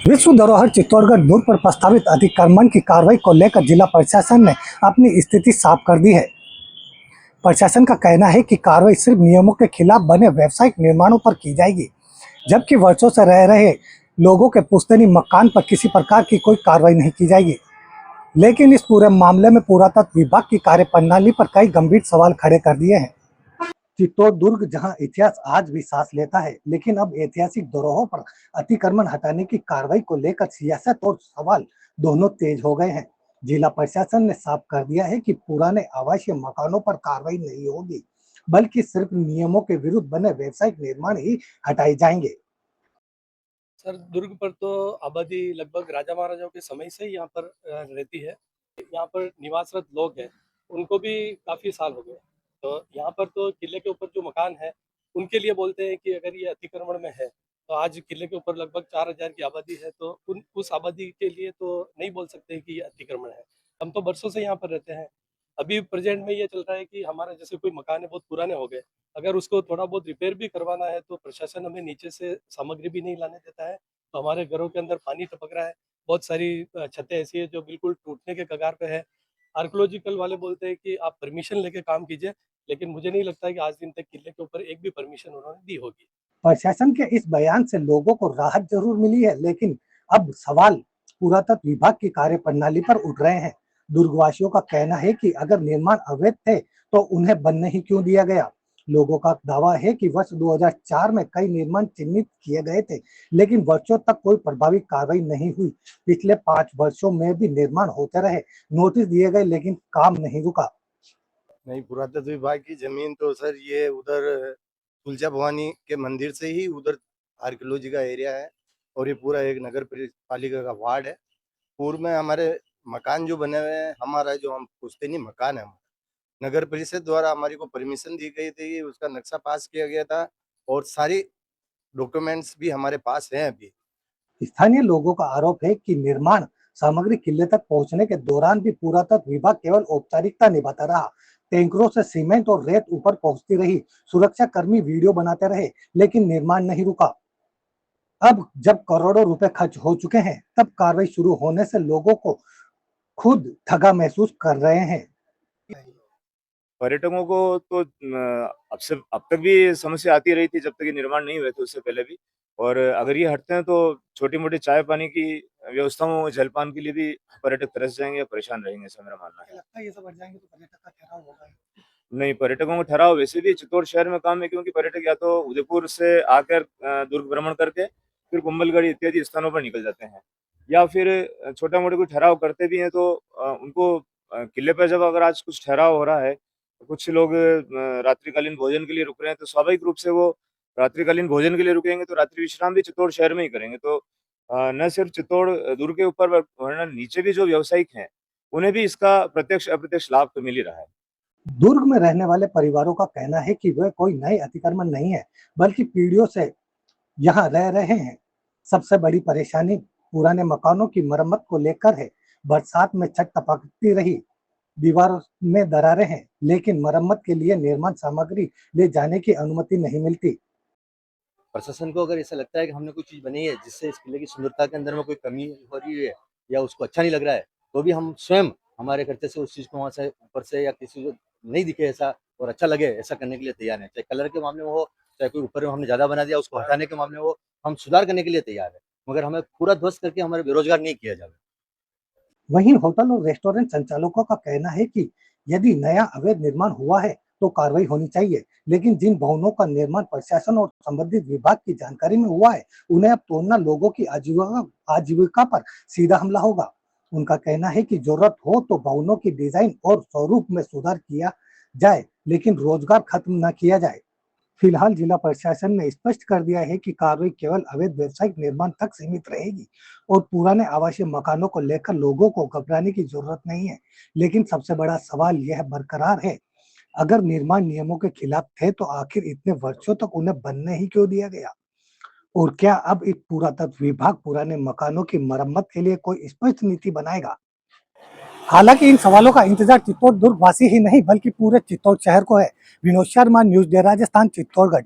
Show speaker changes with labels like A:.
A: विश्व धरोहर चित्तौड़गढ़ दुर्ग पर प्रस्तावित अतिक्रमण की कार्रवाई को लेकर जिला प्रशासन ने अपनी स्थिति साफ कर दी है। प्रशासन का कहना है कि कार्रवाई सिर्फ नियमों के खिलाफ बने व्यावसायिक निर्माणों पर की जाएगी, जबकि वर्षों से रह रहे लोगों के पुश्तैनी मकान पर किसी प्रकार की कोई कार्रवाई नहीं की जाएगी। लेकिन इस पूरे मामले में पुरातत्व विभाग की कार्यप्रणाली पर कई गंभीर सवाल खड़े कर दिए हैं। चित्तौड़ दुर्ग जहां इतिहास आज भी सांस लेता है, लेकिन अब ऐतिहासिक धरोहरों पर अतिक्रमण हटाने की कार्रवाई को लेकर सियासत और सवाल दोनों तेज हो गए हैं। जिला प्रशासन ने साफ कर दिया है कि पुराने आवासीय मकानों पर कार्रवाई नहीं होगी, बल्कि सिर्फ नियमों के विरुद्ध बने व्यावसायिक निर्माण ही हटाए जाएंगे।
B: सर, दुर्ग पर तो आबादी लगभग राजा महाराजाओं के समय से ही यहाँ पर रहती है। यहाँ पर निवासरत लोग हैं, उनको भी काफ़ी साल हो गए। तो यहाँ पर तो किले के ऊपर जो मकान है, उनके लिए बोलते हैं कि अगर ये अतिक्रमण में है, तो आज किले के ऊपर लगभग 4000 की आबादी है, तो उस आबादी के लिए तो नहीं बोल सकते कि ये अतिक्रमण है। हम तो बरसों से यहाँ पर रहते हैं। अभी प्रेजेंट में ये चल रहा है कि हमारा जैसे कोई मकान है, बहुत पुराने हो गए, अगर उसको थोड़ा बहुत रिपेयर भी करवाना है तो प्रशासन हमें नीचे से सामग्री भी नहीं लाने देता है। तो हमारे घरों के अंदर पानी टपक रहा है। बहुत सारी छतें ऐसी है जो बिल्कुल टूटने के कगार पे है। आर्कियोलॉजिकल वाले बोलते हैं कि आप परमिशन लेके काम कीजिए, लेकिन मुझे नहीं लगता है कि आज दिन तक किले के ऊपर एक भी परमिशन उन्होंने दी होगी।
A: प्रशासन के इस बयान से लोगों को राहत जरूर मिली है, लेकिन अब सवाल पुरातत्व विभाग की कार्यप्रणाली पर उठ रहे हैं। दुर्गवासियों का कहना है कि अगर निर्माण अवैध थे तो उन्हें बनने ही क्यों दिया गया। लोगों का दावा है कि वर्ष 2004 में कई निर्माण चिन्हित किए गए थे, लेकिन वर्षों तक कोई प्रभावी कार्रवाई नहीं हुई। पिछले 5 वर्षों में भी निर्माण होते रहे, नोटिस दिए गए, लेकिन काम नहीं रुका।
C: नहीं, पुरातत्व विभाग की जमीन तो सर ये उधर तुलजा भवानी के मंदिर से ही उधर आर्कियोलॉजी का एरिया है, और ये पूरा एक नगर पालिका का वार्ड है। पूर्व में हमारे मकान जो बने हुए हैं, हमारा जो हम पुश्तैनी मकान है, नगर परिषद द्वारा हमारी को परमिशन दी गई थी, उसका नक्शा पास किया गया था, और सारी डॉक्यूमेंट्स भी हमारे पास हैं अभी।
A: स्थानीय लोगों का आरोप है कि निर्माण सामग्री किले तक पहुंचने के दौरान भी पुरातत्व विभाग केवल औपचारिकता निभाता रहा। टैंकरों से सीमेंट और रेत ऊपर पहुंचती रही, सुरक्षा कर्मी वीडियो बनाते रहे, लेकिन निर्माण नहीं रुका। अब जब करोड़ों रुपए खर्च हो चुके हैं, तब कार्रवाई शुरू होने से लोगों को खुद ठगा महसूस कर रहे हैं।
D: पर्यटकों को तो अब तक भी समस्या आती रही थी, जब तक ये निर्माण नहीं हुए थे, उससे पहले भी। और अगर ये हटते हैं तो छोटी मोटी चाय पानी की व्यवस्थाओं, जलपान के लिए भी पर्यटक तरस जाएंगे, परेशान रहेंगे, ऐसा मेरा मानना है।
A: लगता है ये सब बढ़ जाएंगे तो पर्यटक का ठहराव होगा।
D: नहीं, पर्यटकों का ठहराव वैसे भी चित्तौड़ शहर में काम है, क्योंकि पर्यटक या तो उदयपुर से आकर दुर्ग भ्रमण करके फिर कुंभलगढ़ इत्यादि स्थानों पर निकल जाते हैं, या फिर छोटा मोटा कोई ठहराव करते भी हैं तो उनको किले पर जब अगर आज कुछ ठहराव हो रहा है, कुछ लोग रात्रिकालीन भोजन के लिए रुक रहे हैं, तो स्वाभाविक रूप से वो रात्रिकालीन भोजन के लिए रुकेंगे, तो रात्रि विश्राम भी चित्तौड़ शहर में ही करेंगे। तो न सिर्फ चित्तौड़ दुर्ग के ऊपर वरना नीचे भी जो व्यावसायिक हैं, उन्हें भी इसका प्रत्यक्ष अप्रत्यक्ष लाभ तो मिल ही रहा है।
A: दुर्ग में रहने वाले परिवारों का कहना है कि वह कोई नए अतिक्रमण नहीं है, बल्कि पीढ़ियों से यहाँ रह रहे हैं। सबसे बड़ी परेशानी पुराने मकानों की मरम्मत को लेकर है। बरसात में छत टपकती रही, दीवार में दरारें हैं, लेकिन मरम्मत के लिए निर्माण सामग्री ले जाने की अनुमति नहीं मिलती।
E: प्रशासन को अगर ऐसा लगता है कि हमने कोई चीज़ बनाई है जिससे इस किले की सुंदरता के अंदर में कोई कमी हो रही है या उसको अच्छा नहीं लग रहा है, तो भी हम स्वयं हमारे खर्चे से उस चीज़ को वहाँ से ऊपर से या किसी को नहीं दिखे ऐसा और अच्छा लगे ऐसा करने के लिए तैयार हैं। चाहे कलर के मामले में हो, चाहे कोई ऊपर में हमने ज़्यादा बना दिया उसको हटाने के मामले में हो, हम सुधार करने के लिए तैयार है, मगर हमें पूरा ध्वस्त करके हमारे बेरोजगार नहीं किया जाए।
A: वहीं होटल और रेस्टोरेंट संचालकों का कहना है कि यदि नया अवैध निर्माण हुआ है तो कार्रवाई होनी चाहिए, लेकिन जिन भवनों का निर्माण प्रशासन और संबंधित विभाग की जानकारी में हुआ है, उन्हें अब तोड़ना लोगों की आजीविका पर सीधा हमला होगा। उनका कहना है कि जरूरत हो तो भवनों की डिजाइन और स्वरूप में सुधार किया जाए, लेकिन रोजगार खत्म न किया जाए। फिलहाल जिला प्रशासन ने स्पष्ट कर दिया है कि कार्रवाई केवल अवैध व्यावसायिक निर्माण तक सीमित रहेगी और पुराने आवासीय मकानों को लेकर लोगों को घबराने की जरूरत नहीं है। लेकिन सबसे बड़ा सवाल यह बरकरार है, अगर निर्माण नियमों के खिलाफ थे तो आखिर इतने वर्षों तक उन्हें बनने ही क्यों दिया गया? और क्या अब एक पुरातत्व विभाग पुराने मकानों की मरम्मत के लिए कोई स्पष्ट नीति बनाएगा? हालांकि इन सवालों का इंतजार चित्तौड़ दुर्ग वासी ही नहीं बल्कि पूरे चित्तौड़ शहर को है। Vinod Sharma, news day, Rajasthan, Chittorgarh.